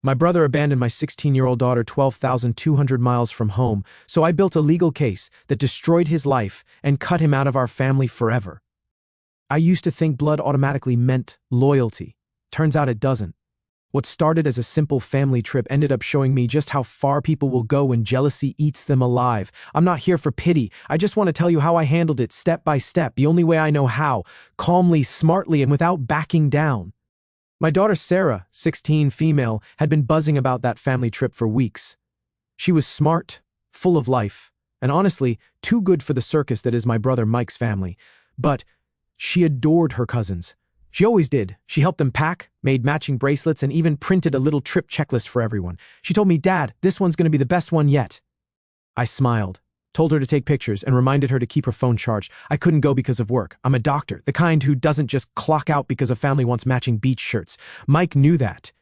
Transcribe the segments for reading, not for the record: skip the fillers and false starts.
My brother abandoned my 16-year-old daughter 12,200 miles from home, so I built a legal case that destroyed his life and cut him out of our family forever. I used to think blood automatically meant loyalty. Turns out it doesn't. What started as a simple family trip ended up showing me just how far people will go when jealousy eats them alive. I'm not here for pity. I just want to tell you how I handled it step by step, the only way I know how, calmly, smartly, and without backing down. My daughter Sarah, 16, female, had been buzzing about that family trip for weeks. She was smart, full of life, and honestly, too good for the circus that is my brother Mike's family. But she adored her cousins. She always did. She helped them pack, made matching bracelets, and even printed a little trip checklist for everyone. She told me, "Dad, this one's going to be the best one yet." I smiled, told her to take pictures, and reminded her to keep her phone charged. I couldn't go because of work. I'm a doctor, the kind who doesn't just clock out because a family wants matching beach shirts. Mike knew that.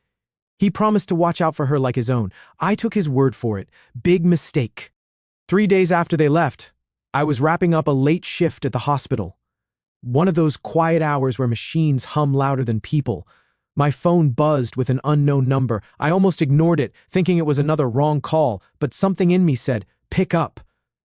He promised to watch out for her like his own. I took his word for it. Big mistake. 3 days after they left, I was wrapping up a late shift at the hospital. One of those quiet hours where machines hum louder than people. My phone buzzed with an unknown number. I almost ignored it, thinking it was another wrong call, but something in me said, "Pick up."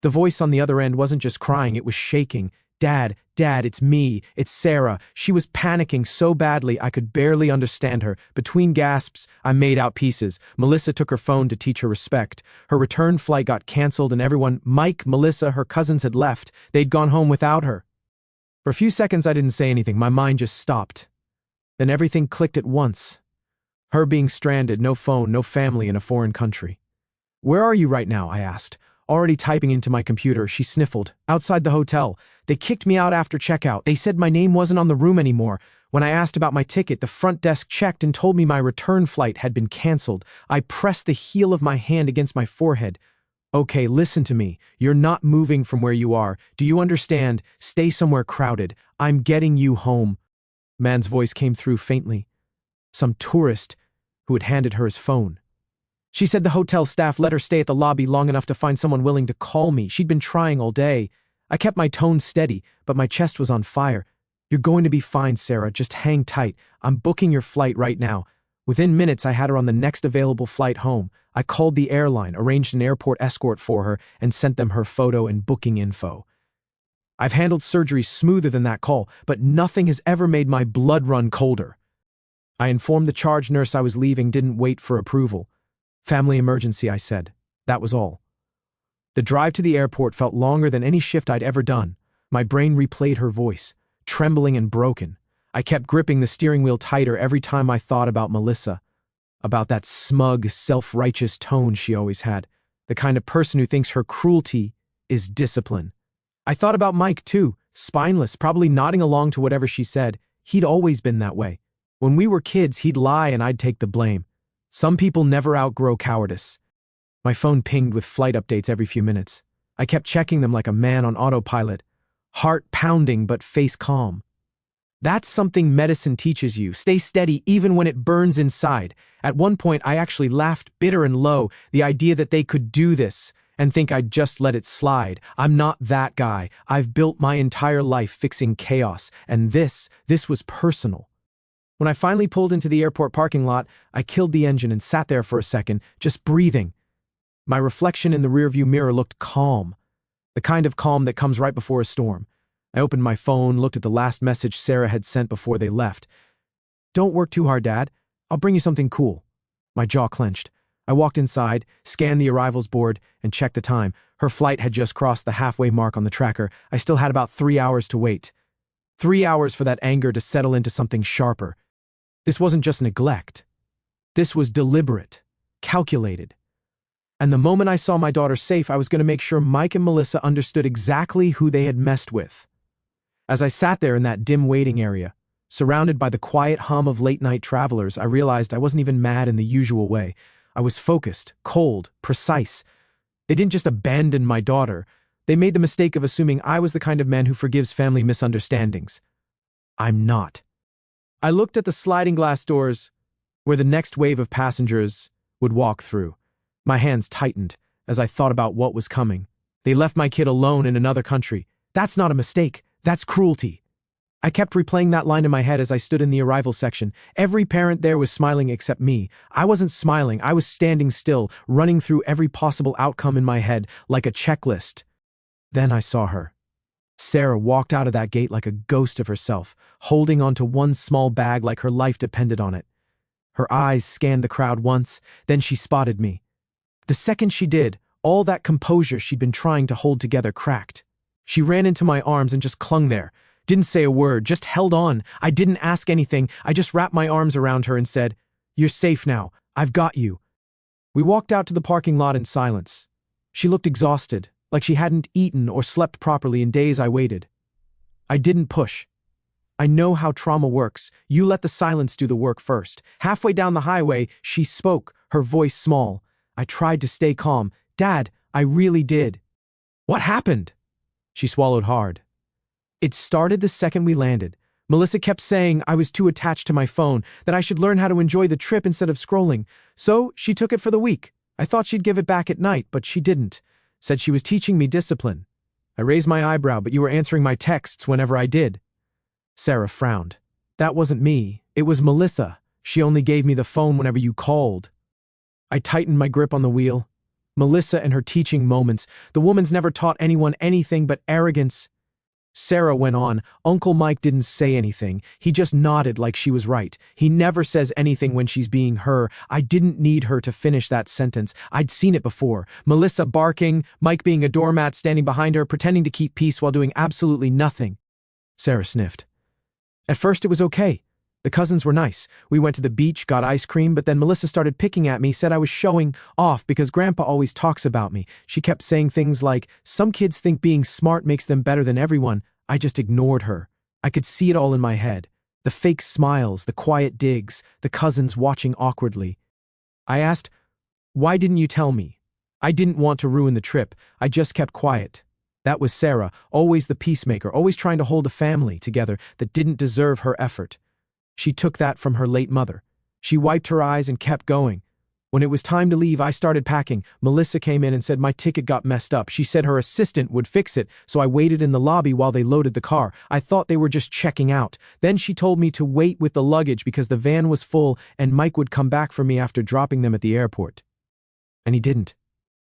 The voice on the other end wasn't just crying, it was shaking. "Dad, Dad, it's me. It's Sarah." She was panicking so badly I could barely understand her. Between gasps, I made out pieces. Melissa took her phone to teach her respect. Her return flight got canceled and everyone, Mike, Melissa, her cousins had left. They'd gone home without her. For a few seconds I didn't say anything, my mind just stopped. Then everything clicked at once. Her being stranded, no phone, no family in a foreign country. "Where are you right now?" I asked. Already typing into my computer, she sniffled. "Outside the hotel. They kicked me out after checkout. They said my name wasn't on the room anymore. When I asked about my ticket, the front desk checked and told me my return flight had been canceled." I pressed the heel of my hand against my forehead. "Okay, listen to me. You're not moving from where you are. Do you understand? Stay somewhere crowded. I'm getting you home." Man's voice came through faintly. Some tourist who had handed her his phone. She said the hotel staff let her stay at the lobby long enough to find someone willing to call me. She'd been trying all day. I kept my tone steady, but my chest was on fire. "You're going to be fine, Sarah. Just hang tight. I'm booking your flight right now." Within minutes, I had her on the next available flight home. I called the airline, arranged an airport escort for her, and sent them her photo and booking info. I've handled surgery smoother than that call, but nothing has ever made my blood run colder. I informed the charge nurse I was leaving, didn't wait for approval. "Family emergency," I said. That was all. The drive to the airport felt longer than any shift I'd ever done. My brain replayed her voice, trembling and broken. I kept gripping the steering wheel tighter every time I thought about Melissa, about that smug, self-righteous tone she always had, the kind of person who thinks her cruelty is discipline. I thought about Mike too, spineless, probably nodding along to whatever she said. He'd always been that way. When we were kids, he'd lie and I'd take the blame. Some people never outgrow cowardice. My phone pinged with flight updates every few minutes. I kept checking them like a man on autopilot, heart pounding but face calm. That's something medicine teaches you. Stay steady even when it burns inside. At one point, I actually laughed bitter and low, the idea that they could do this and think I'd just let it slide. I'm not that guy. I've built my entire life fixing chaos, and this was personal. When I finally pulled into the airport parking lot, I killed the engine and sat there for a second, just breathing. My reflection in the rearview mirror looked calm, the kind of calm that comes right before a storm. I opened my phone, looked at the last message Sarah had sent before they left. "Don't work too hard, Dad. I'll bring you something cool." My jaw clenched. I walked inside, scanned the arrivals board, and checked the time. Her flight had just crossed the halfway mark on the tracker. I still had about 3 hours to wait. 3 hours for that anger to settle into something sharper. This wasn't just neglect. This was deliberate, calculated. And the moment I saw my daughter safe, I was going to make sure Mike and Melissa understood exactly who they had messed with. As I sat there in that dim waiting area, surrounded by the quiet hum of late-night travelers, I realized I wasn't even mad in the usual way. I was focused, cold, precise. They didn't just abandon my daughter. They made the mistake of assuming I was the kind of man who forgives family misunderstandings. I'm not. I looked at the sliding glass doors where the next wave of passengers would walk through. My hands tightened as I thought about what was coming. They left my kid alone in another country. That's not a mistake. That's cruelty. I kept replaying that line in my head as I stood in the arrival section. Every parent there was smiling except me. I wasn't smiling, I was standing still, running through every possible outcome in my head, like a checklist. Then I saw her. Sarah walked out of that gate like a ghost of herself, holding onto one small bag like her life depended on it. Her eyes scanned the crowd once, then she spotted me. The second she did, all that composure she'd been trying to hold together cracked. She ran into my arms and just clung there. Didn't say a word, just held on. I didn't ask anything. I just wrapped my arms around her and said, "You're safe now. I've got you." We walked out to the parking lot in silence. She looked exhausted, like she hadn't eaten or slept properly in days. I waited. I didn't push. I know how trauma works. You let the silence do the work first. Halfway down the highway, she spoke, her voice small. I tried to stay calm. "Dad, I really did." "What happened?" She swallowed hard. "It started the second we landed. Melissa kept saying I was too attached to my phone, that I should learn how to enjoy the trip instead of scrolling. So she took it for the week. I thought she'd give it back at night, but she didn't. Said she was teaching me discipline. I raised my eyebrow, but you were answering my texts whenever I did." Sarah frowned. "That wasn't me. It was Melissa. She only gave me the phone whenever you called." I tightened my grip on the wheel. Melissa and her teaching moments. The woman's never taught anyone anything but arrogance. Sarah went on. "Uncle Mike didn't say anything. He just nodded like she was right. He never says anything when she's being her." I didn't need her to finish that sentence. I'd seen it before. Melissa barking, Mike being a doormat standing behind her, pretending to keep peace while doing absolutely nothing. Sarah sniffed. "At first it was okay. The cousins were nice. We went to the beach, got ice cream, but then Melissa started picking at me, said I was showing off because Grandpa always talks about me. She kept saying things like, some kids think being smart makes them better than everyone." I just ignored her. I could see it all in my head. The fake smiles, the quiet digs, the cousins watching awkwardly. I asked, "Why didn't you tell me?" I didn't want to ruin the trip. I just kept quiet. That was Sarah, always the peacemaker, always trying to hold a family together that didn't deserve her effort. She took that from her late mother. She wiped her eyes and kept going. When it was time to leave, I started packing. Melissa came in and said my ticket got messed up. She said her assistant would fix it, so I waited in the lobby while they loaded the car. I thought they were just checking out. Then she told me to wait with the luggage because the van was full and Mike would come back for me after dropping them at the airport. "And he didn't,"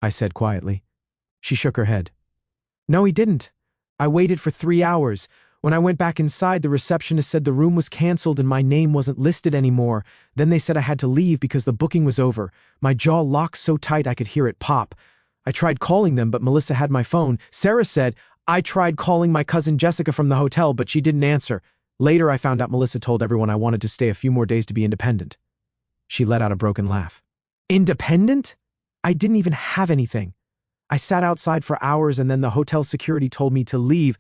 I said quietly. She shook her head. "No, he didn't. I waited for 3 hours. When I went back inside, the receptionist said the room was canceled and my name wasn't listed anymore. Then they said I had to leave because the booking was over. My jaw locked so tight I could hear it pop. I tried calling them, but Melissa had my phone." Sarah said, "I tried calling my cousin Jessica from the hotel, but she didn't answer. Later I found out Melissa told everyone I wanted to stay a few more days to be independent." She let out a broken laugh. "Independent? I didn't even have anything. I sat outside for hours and then the hotel security told me to leave."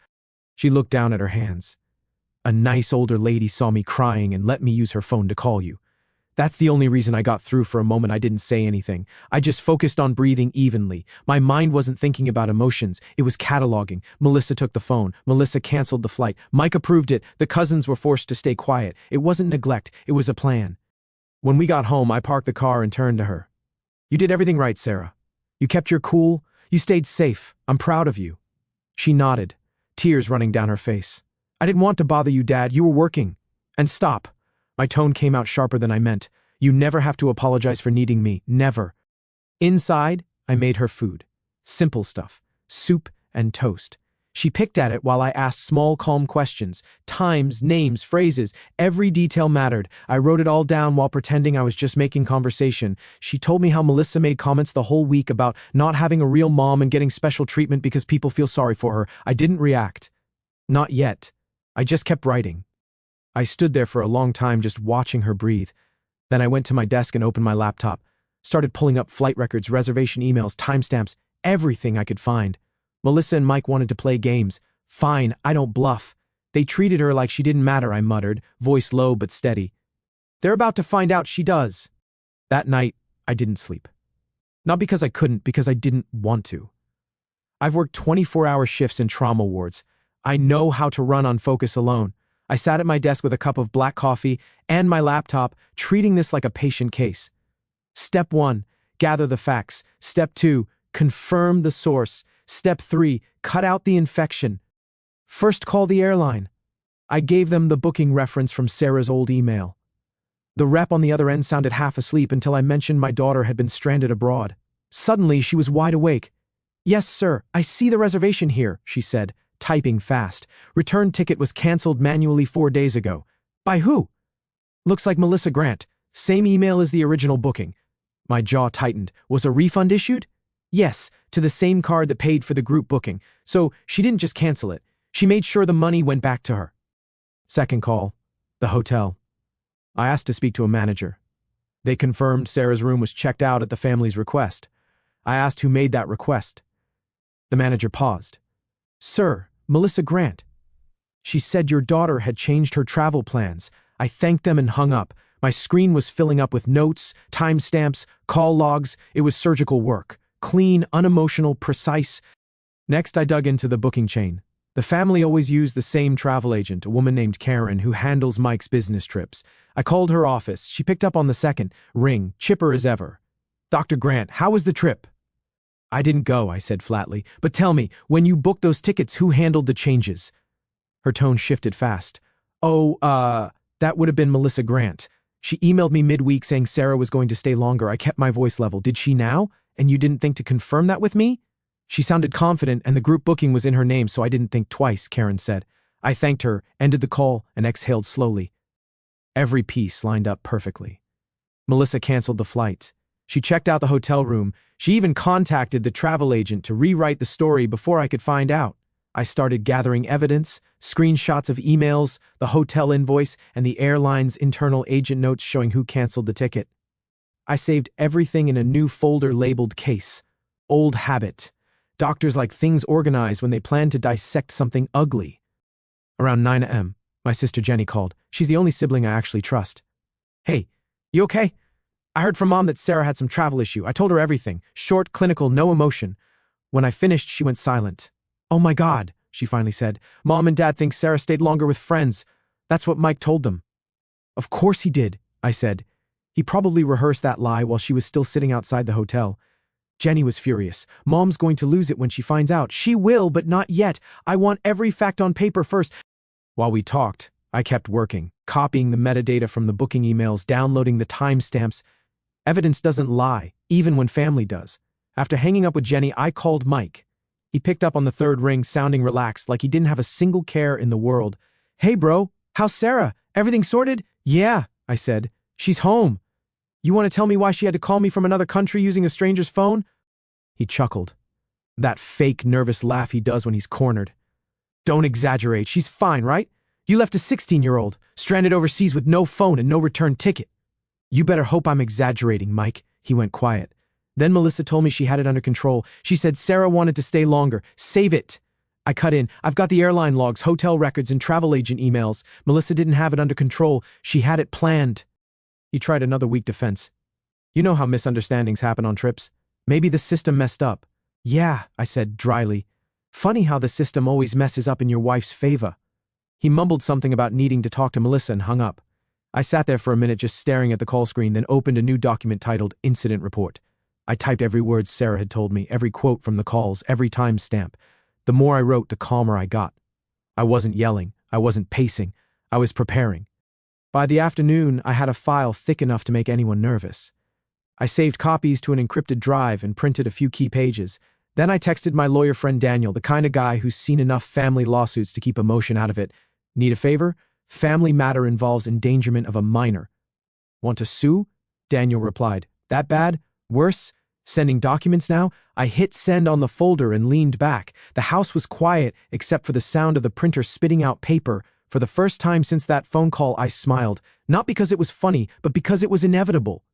She looked down at her hands. "A nice older lady saw me crying and let me use her phone to call you. That's the only reason I got through. For a moment I didn't say anything. I just focused on breathing evenly. My mind wasn't thinking about emotions. It was cataloging. Melissa took the phone. Melissa canceled the flight. Mike approved it. The cousins were forced to stay quiet. It wasn't neglect. It was a plan. When we got home, I parked the car and turned to her. "You did everything right, Sarah. You kept your cool. You stayed safe. I'm proud of you." She nodded, tears running down her face. "I didn't want to bother you, Dad. You were working." "And stop." My tone came out sharper than I meant. "You never have to apologize for needing me. Never." Inside, I made her food. Simple stuff. Soup and toast. She picked at it while I asked small, calm questions. Times, names, phrases. Every detail mattered. I wrote it all down while pretending I was just making conversation. She told me how Melissa made comments the whole week about not having a real mom and getting special treatment because people feel sorry for her. I didn't react. Not yet. I just kept writing. I stood there for a long time just watching her breathe. Then I went to my desk and opened my laptop. Started pulling up flight records, reservation emails, timestamps, everything I could find. Melissa and Mike wanted to play games. Fine, I don't bluff. They treated her like she didn't matter, I muttered, voice low but steady. They're about to find out she does. That night, I didn't sleep. Not because I couldn't, because I didn't want to. I've worked 24-hour shifts in trauma wards. I know how to run on focus alone. I sat at my desk with a cup of black coffee and my laptop, treating this like a patient case. Step 1, gather the facts. Step 2, confirm the source. Step 3, cut out the infection. First, call the airline. I gave them the booking reference from Sarah's old email. The rep on the other end sounded half asleep until I mentioned my daughter had been stranded abroad. Suddenly, she was wide awake. "Yes, sir, I see the reservation here," she said, typing fast. "Return ticket was canceled manually 4 days ago." "By who?" "Looks like Melissa Grant. Same email as the original booking." My jaw tightened. "Was a refund issued?" "Yes, to the same card that paid for the group booking. So she didn't just cancel it. She made sure the money went back to her." Second call. The hotel. I asked to speak to a manager. They confirmed Sarah's room was checked out at the family's request. I asked who made that request. The manager paused. "Sir, Melissa Grant. She said your daughter had changed her travel plans." I thanked them and hung up. My screen was filling up with notes, timestamps, call logs. It was surgical work. Clean, unemotional, precise. Next, I dug into the booking chain. The family always used the same travel agent, a woman named Karen, who handles Mike's business trips. I called her office. She picked up on the second ring, chipper as ever. "Dr. Grant, how was the trip?" "I didn't go," I said flatly. "But tell me, when you booked those tickets, who handled the changes?" Her tone shifted fast. That would have been Melissa Grant. She emailed me midweek saying Sarah was going to stay longer." I kept my voice level. "Did she now? And you didn't think to confirm that with me?" "She sounded confident, and the group booking was in her name, so I didn't think twice," Karen said. I thanked her, ended the call, and exhaled slowly. Every piece lined up perfectly. Melissa canceled the flight. She checked out the hotel room. She even contacted the travel agent to rewrite the story before I could find out. I started gathering evidence, screenshots of emails, the hotel invoice, and the airline's internal agent notes showing who canceled the ticket. I saved everything in a new folder labeled Case. Old habit. Doctors like things organized when they plan to dissect something ugly. Around 9 a.m., my sister Jenny called. She's the only sibling I actually trust. "Hey, you okay? I heard from Mom that Sarah had some travel issue. I told her everything. Short, clinical, no emotion." When I finished, she went silent. "Oh my God," she finally said. "Mom and Dad think Sarah stayed longer with friends. That's what Mike told them." "Of course he did," I said. "He probably rehearsed that lie while she was still sitting outside the hotel." Jenny was furious. "Mom's going to lose it when she finds out." "She will, but not yet. I want every fact on paper first." While we talked, I kept working, copying the metadata from the booking emails, downloading the timestamps. Evidence doesn't lie, even when family does. After hanging up with Jenny, I called Mike. He picked up on the third ring, sounding relaxed, like he didn't have a single care in the world. "Hey, bro, how's Sarah? Everything sorted?" "Yeah," I said. "She's home." "You want to tell me why she had to call me from another country using a stranger's phone?" He chuckled. That fake, nervous laugh he does when he's cornered. "Don't exaggerate. She's fine, right? You left a 16-year-old, stranded overseas with no phone and no return ticket." "You better hope I'm exaggerating, Mike." He went quiet. "Then Melissa told me she had it under control. She said Sarah wanted to stay longer. Save it." I cut in. "I've got the airline logs, hotel records, and travel agent emails. Melissa didn't have it under control. She had it planned." He tried another weak defense. "You know how misunderstandings happen on trips. Maybe the system messed up." "Yeah," I said dryly. "Funny how the system always messes up in your wife's favor." He mumbled something about needing to talk to Melissa and hung up. I sat there for a minute just staring at the call screen, then opened a new document titled Incident Report. I typed every word Sarah had told me, every quote from the calls, every timestamp. The more I wrote, the calmer I got. I wasn't yelling. I wasn't pacing. I was preparing. By the afternoon, I had a file thick enough to make anyone nervous. I saved copies to an encrypted drive and printed a few key pages. Then I texted my lawyer friend Daniel, the kind of guy who's seen enough family lawsuits to keep emotion out of it. "Need a favor? Family matter involves endangerment of a minor." "Want to sue?" Daniel replied. "That bad? Worse? Sending documents now?" I hit send on the folder and leaned back. The house was quiet except for the sound of the printer spitting out paper. For the first time since that phone call, I smiled. Not because it was funny, but because it was inevitable.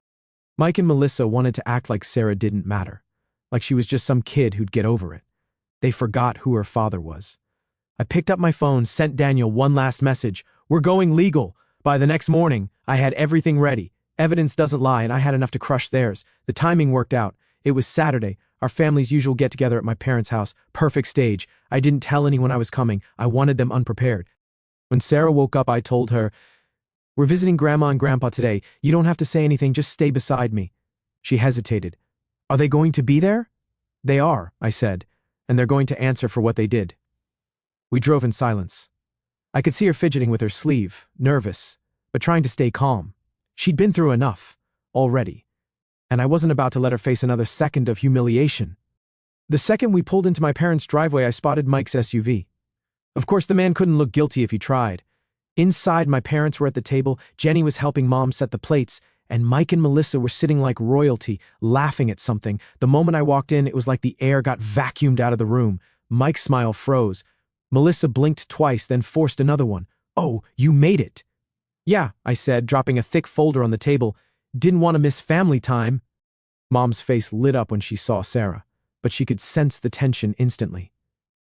Mike and Melissa wanted to act like Sarah didn't matter. Like she was just some kid who'd get over it. They forgot who her father was. I picked up my phone, sent Daniel one last message. "We're going legal." By the next morning, I had everything ready. Evidence doesn't lie, and I had enough to crush theirs. The timing worked out. It was Saturday, our family's usual get-together at my parents' house. Perfect stage. I didn't tell anyone I was coming. I wanted them unprepared. When Sarah woke up, I told her, "We're visiting Grandma and Grandpa today. You don't have to say anything, just stay beside me." She hesitated. "Are they going to be there?" "They are," I said, "and they're going to answer for what they did." We drove in silence. I could see her fidgeting with her sleeve, nervous, but trying to stay calm. She'd been through enough, already, and I wasn't about to let her face another second of humiliation. The second we pulled into my parents' driveway, I spotted Mike's SUV. Of course, the man couldn't look guilty if he tried. Inside, my parents were at the table, Jenny was helping Mom set the plates, and Mike and Melissa were sitting like royalty, laughing at something. The moment I walked in, it was like the air got vacuumed out of the room. Mike's smile froze. Melissa blinked twice, then forced another one. "Oh, you made it." "Yeah," I said, dropping a thick folder on the table. "Didn't want to miss family time." Mom's face lit up when she saw Sarah, but she could sense the tension instantly.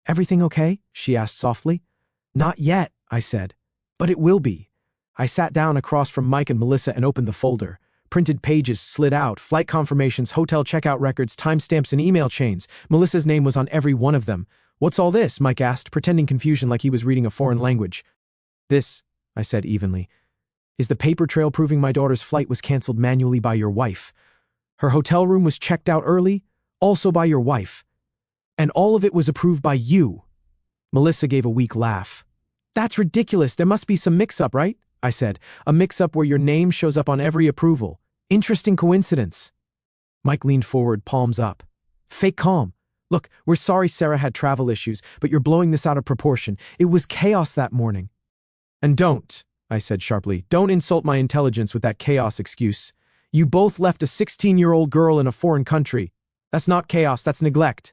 "Everything okay?" she asked softly. "Not yet," I said. "But it will be." I sat down across from Mike and Melissa and opened the folder. Printed pages slid out, flight confirmations, hotel checkout records, timestamps, and email chains. Melissa's name was on every one of them. "What's all this?" Mike asked, pretending confusion like he was reading a foreign language. "This," I said evenly, "is the paper trail proving my daughter's flight was canceled manually by your wife. Her hotel room was checked out early, also by your wife. And all of it was approved by you." Melissa gave a weak laugh. "That's ridiculous. There must be some mix-up, right?" I said. "A mix-up where your name shows up on every approval. Interesting coincidence." Mike leaned forward, palms up. "Fake calm. Look, we're sorry Sarah had travel issues, but you're blowing this out of proportion. It was chaos that morning." "And don't," I said sharply, "don't insult my intelligence with that chaos excuse. You both left a 16-year-old girl in a foreign country. That's not chaos, that's neglect."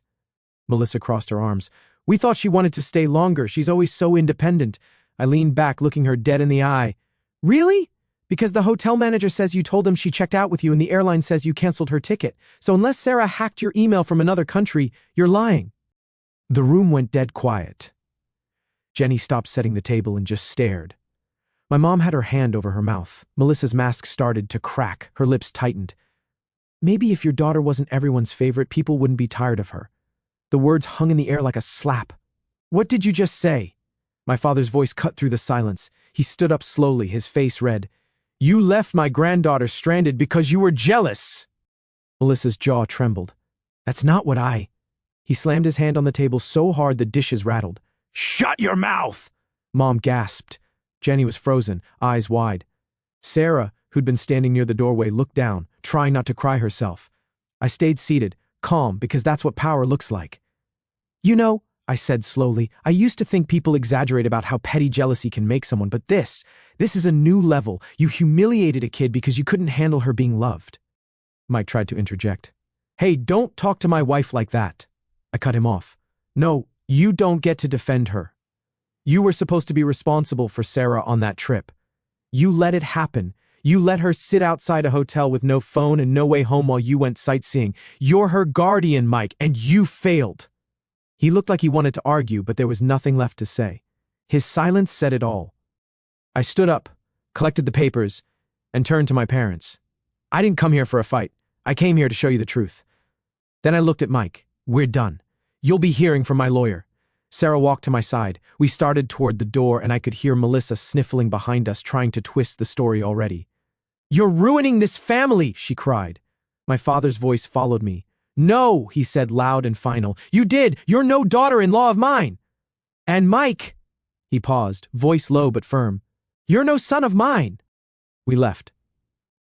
Melissa crossed her arms. "We thought she wanted to stay longer. She's always so independent." I leaned back, looking her dead in the eye. "Really? Because the hotel manager says you told them she checked out with you and the airline says you canceled her ticket. So unless Sarah hacked your email from another country, you're lying." The room went dead quiet. Jenny stopped setting the table and just stared. My mom had her hand over her mouth. Melissa's mask started to crack. Her lips tightened. "Maybe if your daughter wasn't everyone's favorite, people wouldn't be tired of her." The words hung in the air like a slap. "What did you just say?" My father's voice cut through the silence. He stood up slowly, his face red. "You left my granddaughter stranded because you were jealous." Melissa's jaw trembled. "That's not what I—" He slammed his hand on the table so hard the dishes rattled. "Shut your mouth!" Mom gasped. Jenny was frozen, eyes wide. Sarah, who'd been standing near the doorway, looked down, trying not to cry herself. I stayed seated, calm, because that's what power looks like. "You know," I said slowly, "I used to think people exaggerate about how petty jealousy can make someone, but this is a new level. You humiliated a kid because you couldn't handle her being loved." Mike tried to interject. "Hey, don't talk to my wife like that." I cut him off. "No, you don't get to defend her. You were supposed to be responsible for Sarah on that trip. You let it happen. You let her sit outside a hotel with no phone and no way home while you went sightseeing. You're her guardian, Mike, and you failed." He looked like he wanted to argue, but there was nothing left to say. His silence said it all. I stood up, collected the papers, and turned to my parents. "I didn't come here for a fight. I came here to show you the truth." Then I looked at Mike. "We're done. You'll be hearing from my lawyer." Sarah walked to my side. We started toward the door, and I could hear Melissa sniffling behind us, trying to twist the story already. "You're ruining this family!" she cried. My father's voice followed me. "No," he said loud and final. "You did! You're no daughter-in-law of mine! And Mike," he paused, voice low but firm, "you're no son of mine!" We left.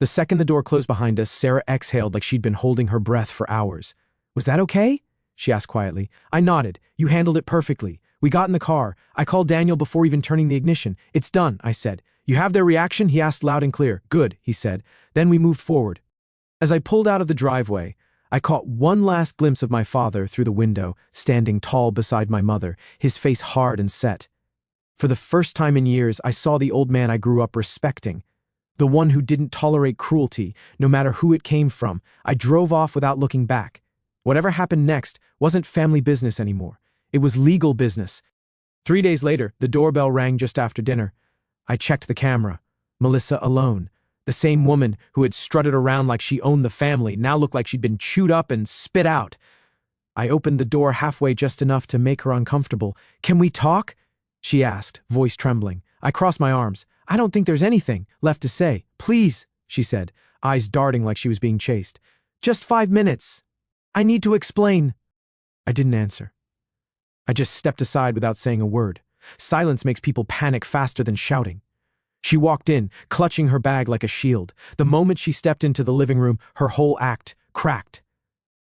The second the door closed behind us, Sarah exhaled like she'd been holding her breath for hours. "Was that okay?" she asked quietly. I nodded. "You handled it perfectly." We got in the car. I called Daniel before even turning the ignition. "It's done," I said. "You have their reaction?" he asked loud and clear. "Good," he said. Then we moved forward. As I pulled out of the driveway, I caught one last glimpse of my father through the window, standing tall beside my mother, his face hard and set. For the first time in years, I saw the old man I grew up respecting, the one who didn't tolerate cruelty, no matter who it came from. I drove off without looking back. Whatever happened next wasn't family business anymore. It was legal business. 3 days later, the doorbell rang just after dinner. I checked the camera. Melissa alone. The same woman who had strutted around like she owned the family now looked like she'd been chewed up and spit out. I opened the door halfway, just enough to make her uncomfortable. "Can we talk?" she asked, voice trembling. I crossed my arms. "I don't think there's anything left to say." "Please," she said, eyes darting like she was being chased. "Just 5 minutes. I need to explain." I didn't answer. I just stepped aside without saying a word. Silence makes people panic faster than shouting. She walked in, clutching her bag like a shield. The moment she stepped into the living room, her whole act cracked.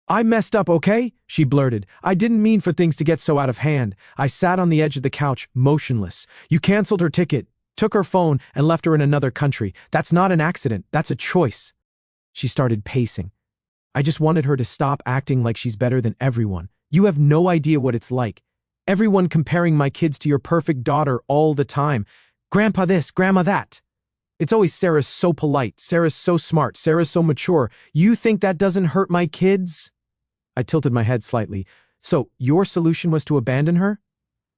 "I messed up, okay?" she blurted. "I didn't mean for things to get so out of hand." I sat on the edge of the couch, motionless. "You canceled her ticket, took her phone, and left her in another country. That's not an accident, that's a choice." She started pacing. "I just wanted her to stop acting like she's better than everyone. You have no idea what it's like. Everyone comparing my kids to your perfect daughter all the time. Grandpa this, grandma that. It's always Sarah's so polite, Sarah's so smart, Sarah's so mature. You think that doesn't hurt my kids?" I tilted my head slightly. "So, your solution was to abandon her?"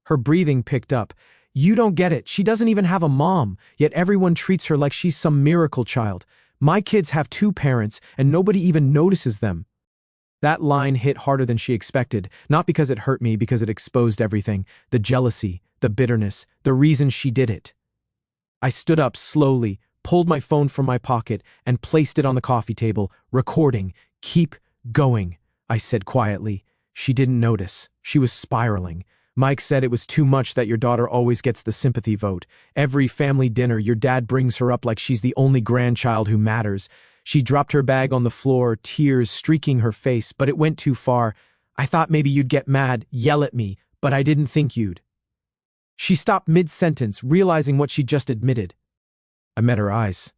Her breathing picked up. "You don't get it. She doesn't even have a mom, yet everyone treats her like she's some miracle child. My kids have 2 parents, and nobody even notices them." That line hit harder than she expected, not because it hurt me, because it exposed everything, the jealousy, the bitterness, the reason she did it. I stood up slowly, pulled my phone from my pocket, and placed it on the coffee table, recording. "Keep going," I said quietly. She didn't notice. She was spiraling. "Mike said it was too much that your daughter always gets the sympathy vote. Every family dinner, your dad brings her up like she's the only grandchild who matters." She dropped her bag on the floor, tears streaking her face, but it went too far. "I thought maybe you'd get mad, yell at me, but I didn't think you'd." She stopped mid-sentence, realizing what she'd just admitted. I met her eyes.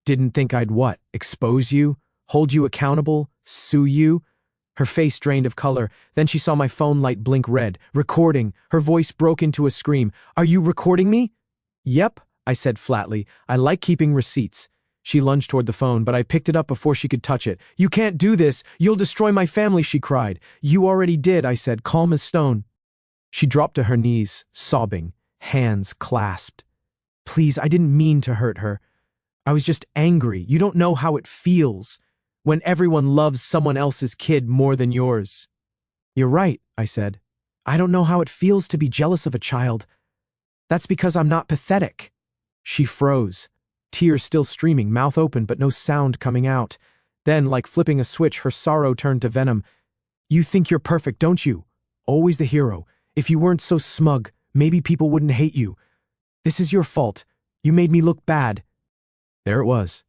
"Didn't think I'd what? Expose you? Hold you accountable? Sue you?" Her face drained of color. Then she saw my phone light blink red. "Recording." Her voice broke into a scream. "Are you recording me?" "Yep," I said flatly. "I like keeping receipts." She lunged toward the phone, but I picked it up before she could touch it. "You can't do this! You'll destroy my family!" she cried. "You already did," I said, calm as stone. She dropped to her knees, sobbing, hands clasped. "Please, I didn't mean to hurt her. I was just angry. You don't know how it feels when everyone loves someone else's kid more than yours." "You're right," I said. "I don't know how it feels to be jealous of a child. That's because I'm not pathetic." She froze, tears still streaming, mouth open but no sound coming out. Then, like flipping a switch, her sorrow turned to venom. "You think you're perfect, don't you? Always the hero. If you weren't so smug, maybe people wouldn't hate you. This is your fault. You made me look bad." There it was,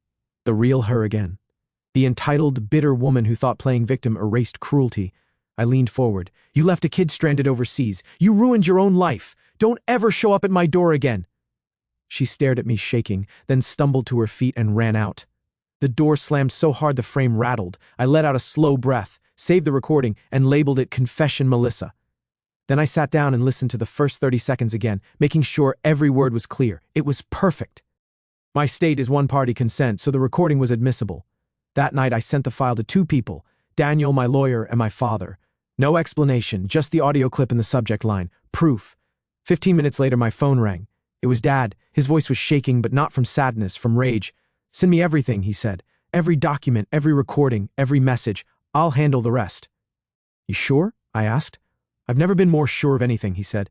the real her again. The entitled, bitter woman who thought playing victim erased cruelty. I leaned forward. "You left a kid stranded overseas. You ruined your own life. Don't ever show up at my door again." She stared at me shaking, then stumbled to her feet and ran out. The door slammed so hard the frame rattled. I let out a slow breath, saved the recording, and labeled it Confession Melissa. Then I sat down and listened to the first 30 seconds again, making sure every word was clear. It was perfect. My state is one-party consent, so the recording was admissible. That night I sent the file to 2 people, Daniel, my lawyer, and my father. No explanation, just the audio clip in the subject line. Proof. 15 minutes later my phone rang. It was Dad. His voice was shaking, but not from sadness, from rage. "Send me everything," he said. "Every document, every recording, every message. I'll handle the rest." "You sure?" I asked. "I've never been more sure of anything," he said.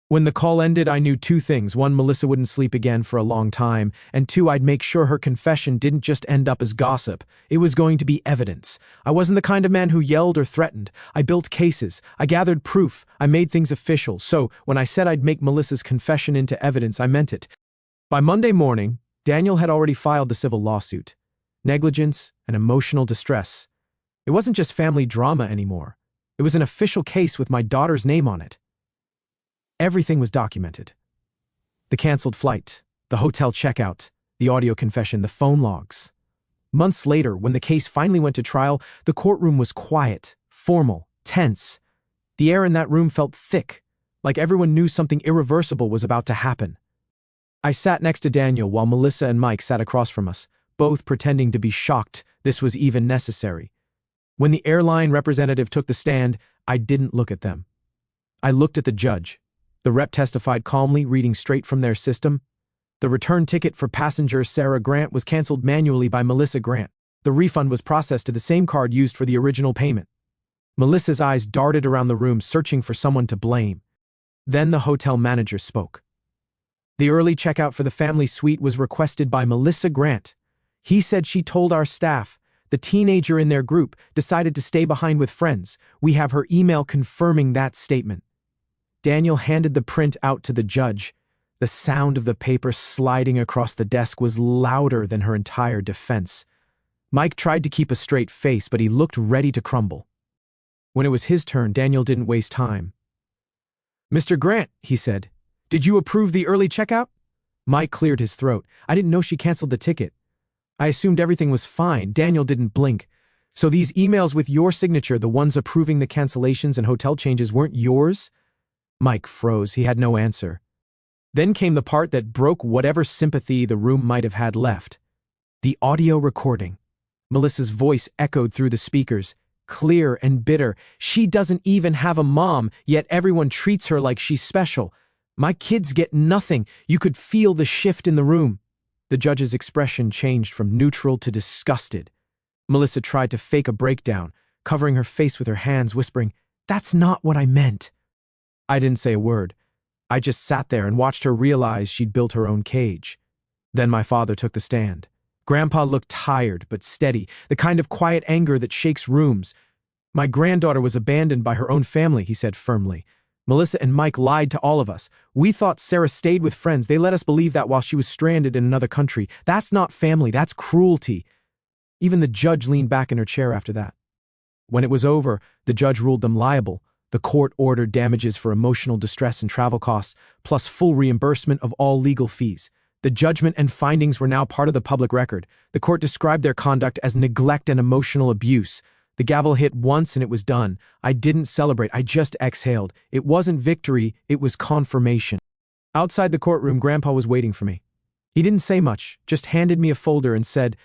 When the call ended, I knew 2 things. 1, Melissa wouldn't sleep again for a long time, and 2, I'd make sure her confession didn't just end up as gossip. It was going to be evidence. I wasn't the kind of man who yelled or threatened. I built cases. I gathered proof. I made things official. So, when I said I'd make Melissa's confession into evidence, I meant it. By Monday morning, Daniel had already filed the civil lawsuit. Negligence and emotional distress. It wasn't just family drama anymore. It was an official case with my daughter's name on it. Everything was documented. The canceled flight, the hotel checkout, the audio confession, the phone logs. Months later, when the case finally went to trial, the courtroom was quiet, formal, tense. The air in that room felt thick, like everyone knew something irreversible was about to happen. I sat next to Daniel while Melissa and Mike sat across from us, both pretending to be shocked this was even necessary. When the airline representative took the stand, I didn't look at them. I looked at the judge. The rep testified calmly, reading straight from their system. The return ticket for passenger Sarah Grant was canceled manually by Melissa Grant. The refund was processed to the same card used for the original payment. Melissa's eyes darted around the room, searching for someone to blame. Then the hotel manager spoke. The early checkout for the family suite was requested by Melissa Grant. He said she told our staff. The teenager in their group decided to stay behind with friends. We have her email confirming that statement. Daniel handed the print out to the judge. The sound of the paper sliding across the desk was louder than her entire defense. Mike tried to keep a straight face, but he looked ready to crumble. When it was his turn, Daniel didn't waste time. "Mr. Grant," he said, "did you approve the early checkout?" Mike cleared his throat. "I didn't know she canceled the ticket. I assumed everything was fine." Daniel didn't blink. "So these emails with your signature, the ones approving the cancellations and hotel changes, weren't yours?" Mike froze. He had no answer. Then came the part that broke whatever sympathy the room might have had left. The audio recording. Melissa's voice echoed through the speakers, clear and bitter. "She doesn't even have a mom, yet everyone treats her like she's special. My kids get nothing." You could feel the shift in the room. The judge's expression changed from neutral to disgusted. Melissa tried to fake a breakdown, covering her face with her hands, whispering, "That's not what I meant." I didn't say a word. I just sat there and watched her realize she'd built her own cage. Then my father took the stand. Grandpa looked tired but steady, the kind of quiet anger that shakes rooms. "My granddaughter was abandoned by her own family," he said firmly. "Melissa and Mike lied to all of us. We thought Sarah stayed with friends. They let us believe that while she was stranded in another country. That's not family, that's cruelty." Even the judge leaned back in her chair after that. When it was over, the judge ruled them liable. The court ordered damages for emotional distress and travel costs, plus full reimbursement of all legal fees. The judgment and findings were now part of the public record. The court described their conduct as neglect and emotional abuse. The gavel hit once and it was done. I didn't celebrate, I just exhaled. It wasn't victory, it was confirmation. Outside the courtroom, Grandpa was waiting for me. He didn't say much, just handed me a folder and said,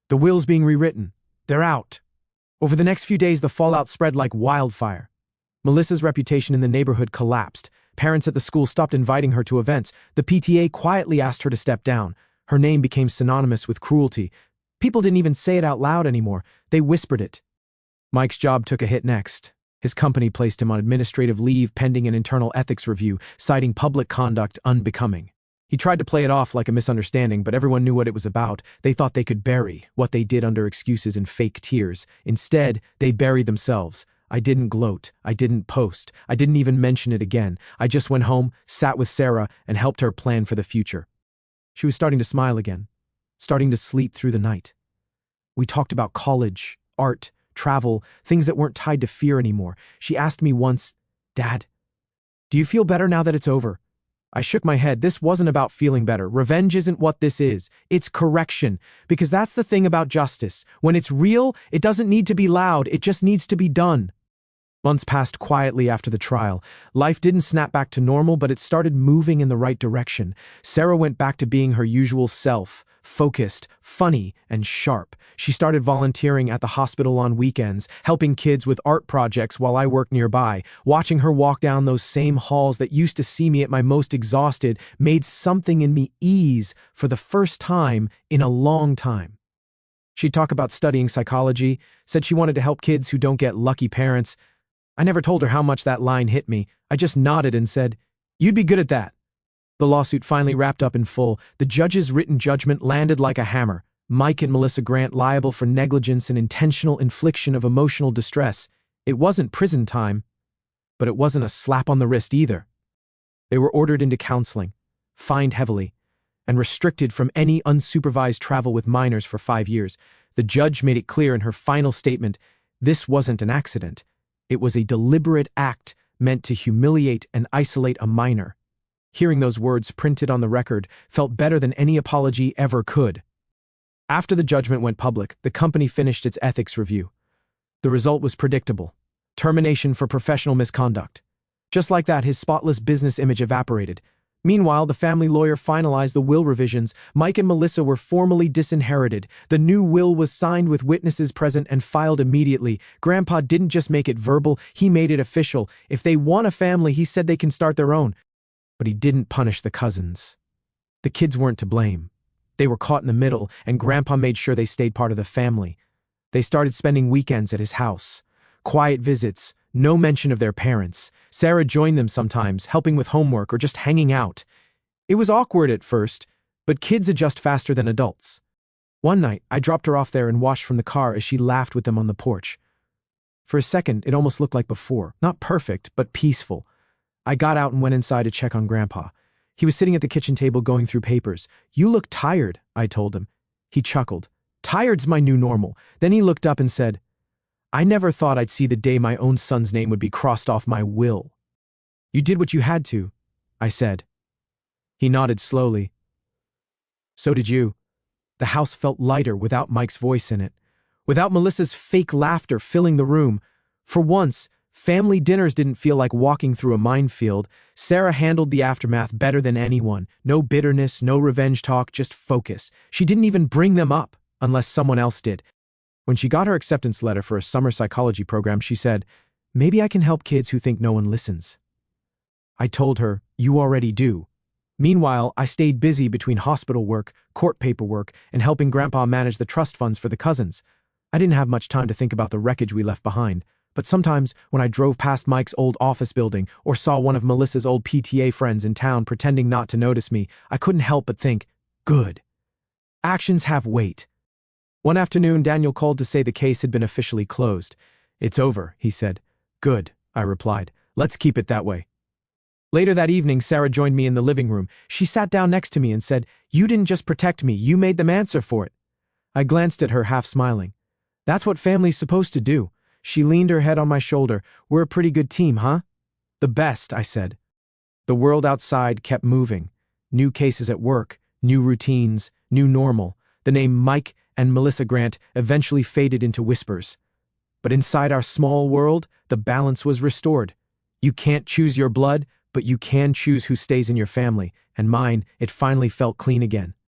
"The will's being rewritten. They're out." Over the next few days, the fallout spread like wildfire. Melissa's reputation in the neighborhood collapsed. Parents at the school stopped inviting her to events. The PTA quietly asked her to step down. Her name became synonymous with cruelty. People didn't even say it out loud anymore. They whispered it. Mike's job took a hit next. His company placed him on administrative leave pending an internal ethics review, citing public conduct unbecoming. He tried to play it off like a misunderstanding, but everyone knew what it was about. They thought they could bury what they did under excuses and fake tears. Instead, they buried themselves. I didn't gloat. I didn't post. I didn't even mention it again. I just went home, sat with Sarah, and helped her plan for the future. She was starting to smile again, starting to sleep through the night. We talked about college, art, travel, things that weren't tied to fear anymore. She asked me once, "Dad, do you feel better now that it's over?" I shook my head. This wasn't about feeling better. Revenge isn't what this is. It's correction. Because that's the thing about justice. When it's real, it doesn't need to be loud. It just needs to be done. Months passed quietly after the trial. Life didn't snap back to normal, but it started moving in the right direction. Sarah went back to being her usual self, focused, funny, and sharp. She started volunteering at the hospital on weekends, helping kids with art projects while I worked nearby. Watching her walk down those same halls that used to see me at my most exhausted made something in me ease for the first time in a long time. She'd talk about studying psychology, said she wanted to help kids who don't get lucky parents. I never told her how much that line hit me. I just nodded and said, "You'd be good at that." The lawsuit finally wrapped up in full. The judge's written judgment landed like a hammer. Mike and Melissa Grant liable for negligence and intentional infliction of emotional distress. It wasn't prison time, but it wasn't a slap on the wrist either. They were ordered into counseling, fined heavily, and restricted from any unsupervised travel with minors for 5 years. The judge made it clear in her final statement, this wasn't an accident. It was a deliberate act meant to humiliate and isolate a minor. Hearing those words printed on the record felt better than any apology ever could. After the judgment went public, the company finished its ethics review. The result was predictable: termination for professional misconduct. Just like that, his spotless business image evaporated. Meanwhile, the family lawyer finalized the will revisions. Mike and Melissa were formally disinherited. The new will was signed with witnesses present and filed immediately. Grandpa didn't just make it verbal, he made it official. If they want a family, he said they can start their own. But he didn't punish the cousins. The kids weren't to blame. They were caught in the middle, and Grandpa made sure they stayed part of the family. They started spending weekends at his house. Quiet visits, no mention of their parents. Sarah joined them sometimes, helping with homework or just hanging out. It was awkward at first, but kids adjust faster than adults. One night, I dropped her off there and watched from the car as she laughed with them on the porch. For a second, it almost looked like before. Not perfect, but peaceful. I got out and went inside to check on Grandpa. He was sitting at the kitchen table going through papers. "You look tired," I told him. He chuckled. "Tired's my new normal." Then he looked up and said, "I never thought I'd see the day my own son's name would be crossed off my will." "You did what you had to," I said. He nodded slowly. "So did you." The house felt lighter without Mike's voice in it, without Melissa's fake laughter filling the room. For once, family dinners didn't feel like walking through a minefield. Sarah handled the aftermath better than anyone. No bitterness, no revenge talk, just focus. She didn't even bring them up, unless someone else did. When she got her acceptance letter for a summer psychology program, she said, "Maybe I can help kids who think no one listens." I told her, "You already do." Meanwhile, I stayed busy between hospital work, court paperwork, and helping Grandpa manage the trust funds for the cousins. I didn't have much time to think about the wreckage we left behind, but sometimes when I drove past Mike's old office building or saw one of Melissa's old PTA friends in town pretending not to notice me, I couldn't help but think, good. Actions have weight. One afternoon, Daniel called to say the case had been officially closed. "It's over," he said. "Good," I replied. "Let's keep it that way." Later that evening, Sarah joined me in the living room. She sat down next to me and said, "You didn't just protect me, you made them answer for it." I glanced at her, half smiling. "That's what family's supposed to do." She leaned her head on my shoulder. "We're a pretty good team, huh?" "The best," I said. The world outside kept moving. New cases at work, new routines, new normal. The name Mike and Melissa Grant eventually faded into whispers. But inside our small world, the balance was restored. You can't choose your blood, but you can choose who stays in your family, and mine, it finally felt clean again.